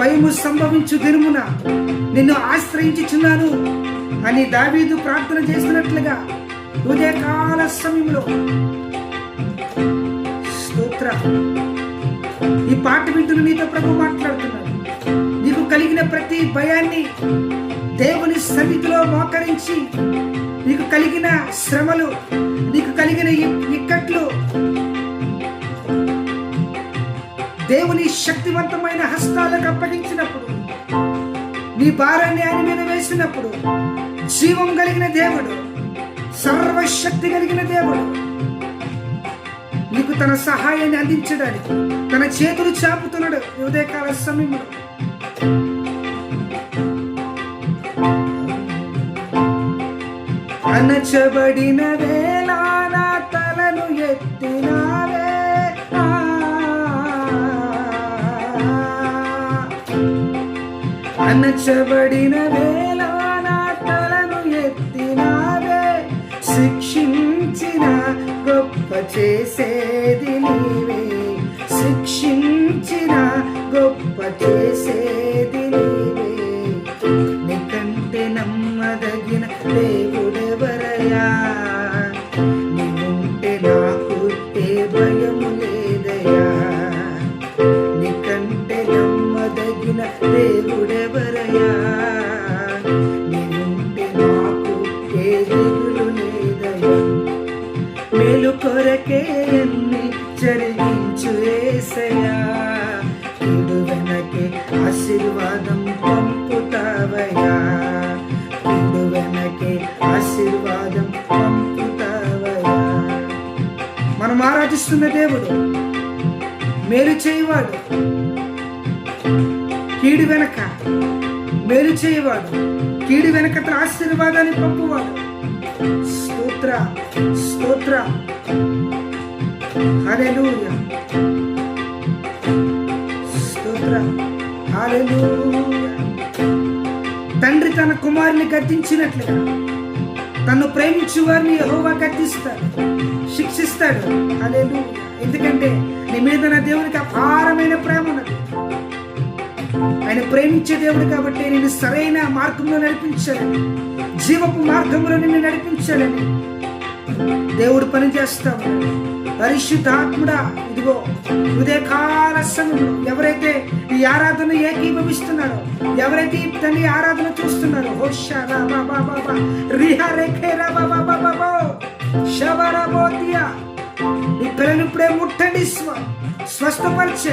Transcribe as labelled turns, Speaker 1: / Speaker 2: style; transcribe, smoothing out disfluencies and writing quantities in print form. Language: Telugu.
Speaker 1: భయము సంభవించు దినమున నిన్ను ఆశ్రయించుచున్నాను అని దావీదు ప్రార్థన చేస్తున్నట్లుగా ఉదయకాల సమయంలో స్తోత్ర ఈ పాట వింటున్న నీతో ప్రభు మాట్లాడుతున్నాడు. నీకు కలిగిన ప్రతి భయాన్ని దేవుని సన్నిధిలో మోకరించి, నీకు కలిగిన శ్రమలు, నీకు కలిగిన ఇక్కట్లు దేవుని శక్తివంతమైన హస్తాలకు అప్పగించినప్పుడు, నీ భారాన్ని ఆయన మీద వేసినప్పుడు, జీవం కలిగిన దేవుడు, సర్వశక్తి కలిగిన దేవుడు నీకు తన సహాయాన్ని అందించడానికి తన చేతులు చాపుతున్నాడు ఉదయకాల సమయంలో. అణచబడిన వేళ నా తలను ఎత్తినావే, అణచబడిన వేళ నా తలను ఎత్తినావే, శిక్షించిన గొప్ప చేసేది నీవే, శిక్షించిన గొప్ప చేసేది నీవే, నీకంటే నమ్మదగిన దేవుడెవరయ్యా, నీవుంటే నాకు ఏ భయము లేదయ్యా, నీకంటే నమ్మదగిన దేవుడెవరయ్యా, నీవుంటే నాకు ఏ దిగులు లేదయ్యా, మేలు కొరకే అన్ని జరిగించు యేసయ్యా, కీడు వెనకే ఆశీర్వాదం పంపుతావయ్యా, కీడు వెనకే ఆశీర్వాదం పంపుతావయ్యా. మనం ఆరాధిస్తున్న దేవుడు మేలు చేయవాడు, కీడు వెనక మేలు చేయవాడు, కీడు వెనక తన ఆశీర్వాదాన్ని పంపువాడు. స్తోత్ర స్తోత్ర హల్లెలూయా స్తోత్ర హల్లెలూయా. తండ్రి తన కుమారుని గద్దించినట్లుగా తను ప్రేమించు వారిని యెహోవా గద్దిస్తాడు, శిక్షిస్తాడు. హల్లెలూయా. ఎందుకంటే నీ మీద నా దేవునికి అపారమైన ప్రేమ ఉన్నది. ఆయన ప్రేమించే దేవుడు కాబట్టి నేను సరైన మార్గంలో నడిపించాలని, జీవపు మార్గంలో నిన్ను నడిపించాలని దేవుడు పని చేస్తాడు. పరిశుద్ధాత్ముడా, ఇదిగో ఉదయకాల సమయంలో ఎవరైతే ఈ ఆరాధన ఏకీభవిస్తున్నారో, ఎవరైతే తన ఆరాధన చూస్తున్నారో, హోషారా బాబా బాబా రిహా రేఖేరా బాబా బాబా షబరా బోతియా, ఈ పిల్లలు ఇప్పుడే ముట్టండి, స్వస్థపరిచే